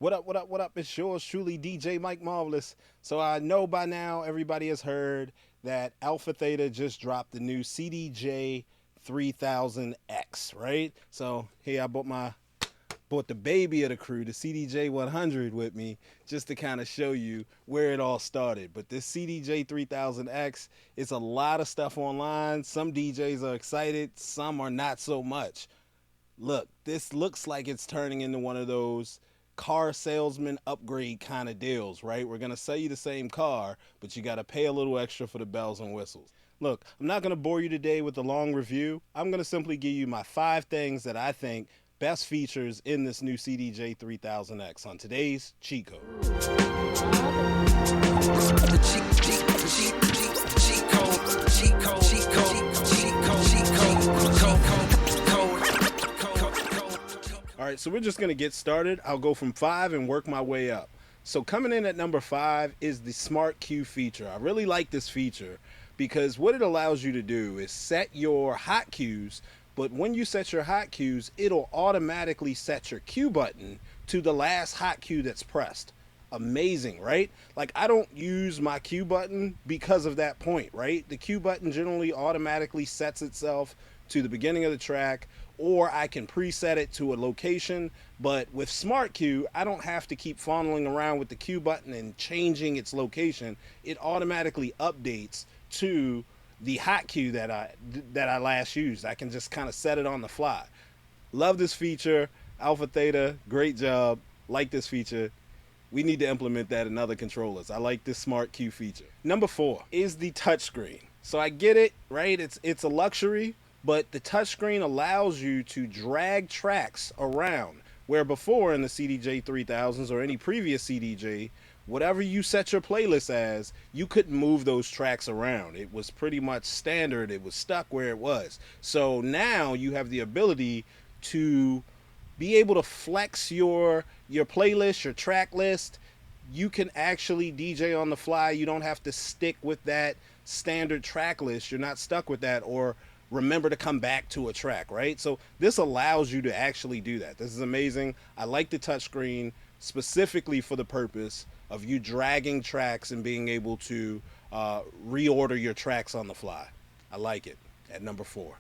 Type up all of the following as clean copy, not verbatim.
What up, what up, what up? It's yours truly, DJ Mike Marvelous. So I know by now everybody has heard that Alpha Theta just dropped the new CDJ-3000X, right? So here I bought the baby of the crew, the CDJ-100 with me, just to kind of show you where it all started. But this CDJ-3000X, it's a lot of stuff online. Some DJs are excited, some are not so much. Look, this looks like it's turning into one of those car salesman upgrade kind of deals, right? We're going to sell you the same car, but you got to pay a little extra for the bells and whistles. Look, I'm not going to bore you today with a long review. I'm going to simply give you my 5 things that I think best features in this new CDJ-3000X on today's Cheat Code. All right, so we're just going to get started. I'll go from 5 and work my way up. So coming in at number 5 is the Smart Queue feature. I really like this feature because what it allows you to do is set your hot cues, but when you set your hot cues, it'll automatically set your cue button to the last hot cue that's pressed. Amazing, right? Like, I don't use my cue button because of that point, right? The cue button generally automatically sets itself to the beginning of the track, or I can preset it to a location. But with Smart Queue, I don't have to keep fondling around with the cue button and changing its location. It automatically updates to the hot cue that I last used. I can just kind of set it on the fly. Love this feature. Alpha Theta, great job. Like this feature. We need to implement that in other controllers. I like this Smart Queue feature. Number 4 is the touchscreen. So I get it, right? It's a luxury, but the touchscreen allows you to drag tracks around, where before in the CDJ-3000s or any previous CDJ, whatever you set your playlist as, you couldn't move those tracks around. It was pretty much standard. It was stuck where it was. So now you have the ability to be able to flex your playlist, your track list. You can actually DJ on the fly. You don't have to stick with that standard track list. You're not stuck with that, or remember to come back to a track, right? So this allows you to actually do that. This is amazing. I like the touchscreen specifically for the purpose of you dragging tracks and being able to reorder your tracks on the fly. I like it at number 4.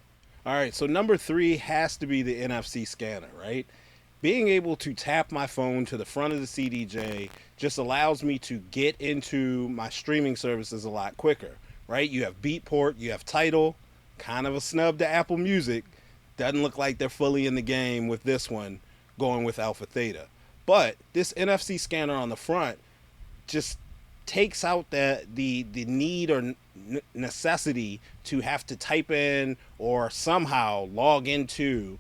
All right, so number 3 has to be the NFC scanner, right? Being able to tap my phone to the front of the CDJ just allows me to get into my streaming services a lot quicker, right? You have Beatport, you have TIDAL, kind of a snub to Apple Music. Doesn't look like they're fully in the game with this one, going with Alpha Theta. But this NFC scanner on the front just takes out the need or necessity to have to type in or somehow log into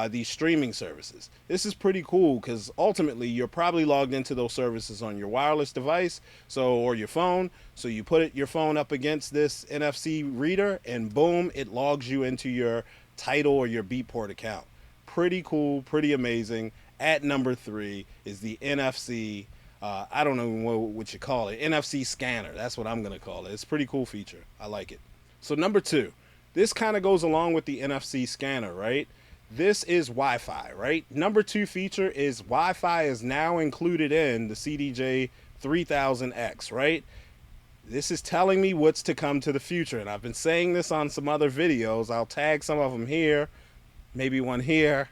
these streaming services. This is pretty cool because ultimately you're probably logged into those services on your wireless device, or your phone. So you put your phone up against this NFC reader and boom, it logs you into your TIDAL or your Beatport account. Pretty cool, pretty amazing. At number 3 is the NFC. I don't know what you call it. NFC scanner. That's what I'm going to call it. It's a pretty cool feature. I like it. So number 2, this kind of goes along with the NFC scanner, right? This is Wi-Fi, right? Number 2 feature is Wi-Fi is now included in the CDJ-3000X, right? This is telling me what's to come to the future. And I've been saying this on some other videos. I'll tag some of them here, maybe one here,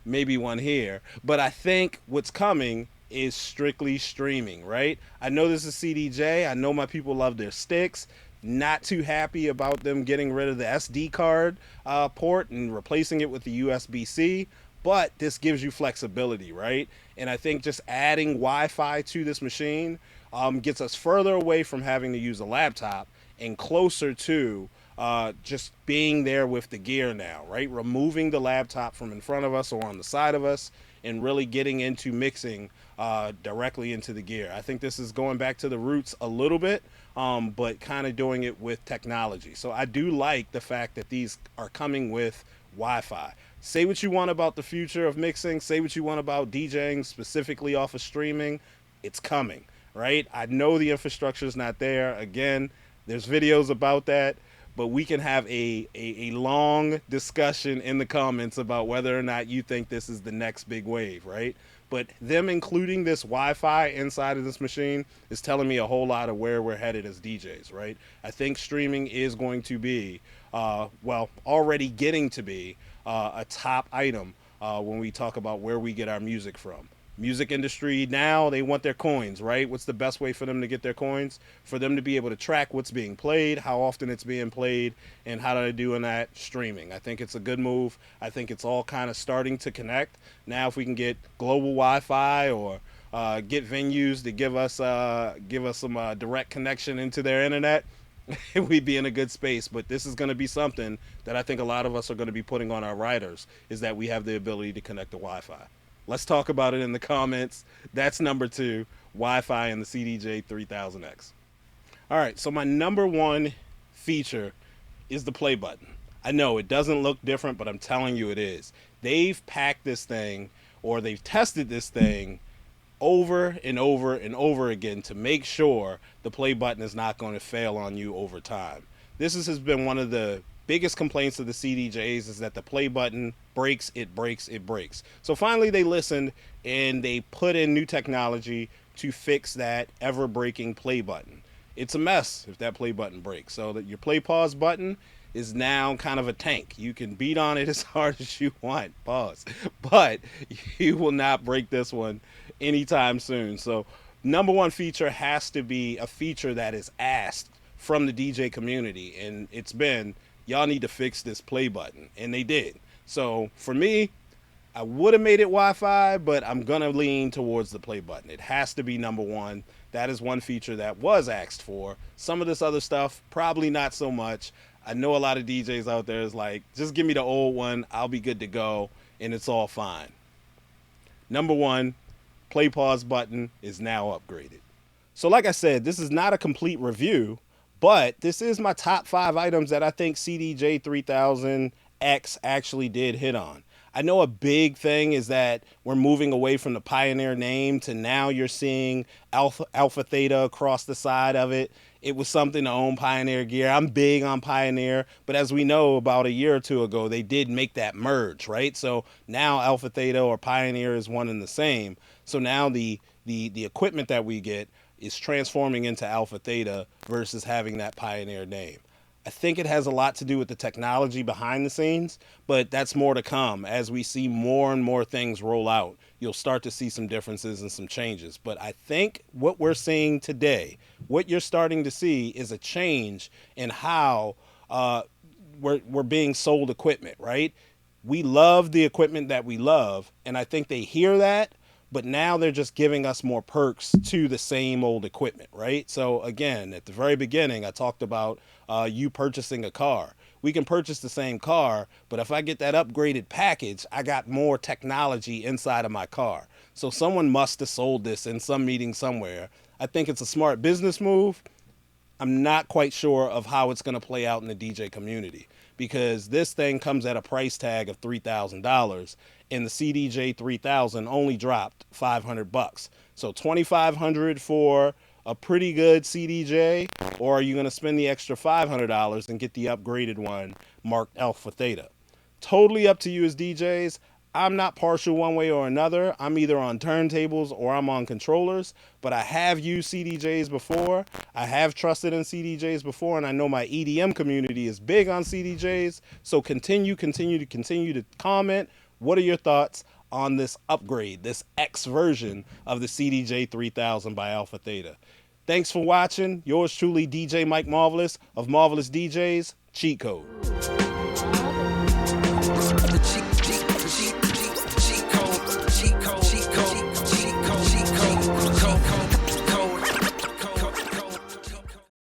maybe one here. But I think what's coming is strictly streaming, right? I know this is CDJ. I know my people love their sticks. Not too happy about them getting rid of the SD card port and replacing it with the USB-C, but this gives you flexibility, right? And I think just adding Wi-Fi to this machine gets us further away from having to use a laptop and closer to just being there with the gear now, right? Removing the laptop from in front of us or on the side of us and really getting into mixing directly into the gear. I think this is going back to the roots a little bit, but kind of doing it with technology. So I do like the fact that these are coming with Wi-Fi. Say what you want about the future of mixing. Say what you want about DJing specifically off of streaming. It's coming, right? I know the infrastructure is not there. Again, there's videos about that. But we can have a long discussion in the comments about whether or not you think this is the next big wave, right? but them including this Wi-Fi inside of this machine is telling me a whole lot of where we're headed as DJs, right? I think streaming is going to be, well, already getting to be a top item when we talk about where we get our music from. Music industry now, they want their coins, right? What's the best way for them to get their coins? For them to be able to track what's being played, how often it's being played, and how they're doing that streaming. I think it's a good move. I think it's all kind of starting to connect. Now if we can get global Wi-Fi or get venues to give us some direct connection into their internet, we'd be in a good space. But this is going to be something that I think a lot of us are going to be putting on our riders, is that we have the ability to connect to Wi-Fi. Let's talk about it in the comments. That's number 2, Wi-Fi and the CDJ-3000X. All right, so my number 1 feature is the play button. I know it doesn't look different, but I'm telling you it is. They've packed this thing, or they've tested this thing over and over and over again to make sure the play button is not going to fail on you over time. This has been one of the biggest complaints of the CDJs, is that the play button breaks, it breaks, it breaks. So finally they listened and they put in new technology to fix that ever-breaking play button. It's a mess if that play button breaks. So that your play pause button is now kind of a tank. You can beat on it as hard as you want, pause, but you will not break this one anytime soon. So number 1 feature has to be a feature that is asked from the DJ community, and it's been, y'all need to fix this play button, and they did. So for me, I would have made it Wi-Fi, but I'm gonna lean towards the play button. It has to be number 1. That is one feature that was asked for. Some of this other stuff, probably not so much. I know a lot of DJs out there is like, just give me the old one, I'll be good to go, and it's all fine. Number 1, play pause button is now upgraded. So like I said, this is not a complete review, but this is my top 5 items that I think CDJ-3000X actually did hit on. I know a big thing is that we're moving away from the Pioneer name to now you're seeing Alpha Theta across the side of it. It was something to own Pioneer gear. I'm big on Pioneer, but as we know, about a year or 2 ago, they did make that merge, right? So now Alpha Theta or Pioneer is one and the same. So now the equipment that we get is transforming into Alpha Theta versus having that Pioneer name. I think it has a lot to do with the technology behind the scenes, but that's more to come. As we see more and more things roll out, you'll start to see some differences and some changes. But I think what we're seeing today, what you're starting to see, is a change in how we're being sold equipment, right? We love the equipment that we love, and I think they hear that, but now they're just giving us more perks to the same old equipment, right? So again, at the very beginning, I talked about you purchasing a car. We can purchase the same car, but if I get that upgraded package, I got more technology inside of my car. So someone must have sold this in some meeting somewhere. I think it's a smart business move. I'm not quite sure of how it's going to play out in the DJ community, because this thing comes at a price tag of $3,000, and the CDJ-3000 only dropped $500. So $2,500 for a pretty good CDJ, or are you going to spend the extra $500 and get the upgraded one marked Alpha Theta? Totally up to you as DJs. I'm not partial one way or another. I'm either on turntables or I'm on controllers, but I have used CDJs before. I have trusted in CDJs before, and I know my EDM community is big on CDJs. So continue to comment. What are your thoughts on this upgrade, this X version of the CDJ-3000 by Alpha Theta? Thanks for watching. Yours truly, DJ Mike Marvelous of Marvelous DJs Cheat Code.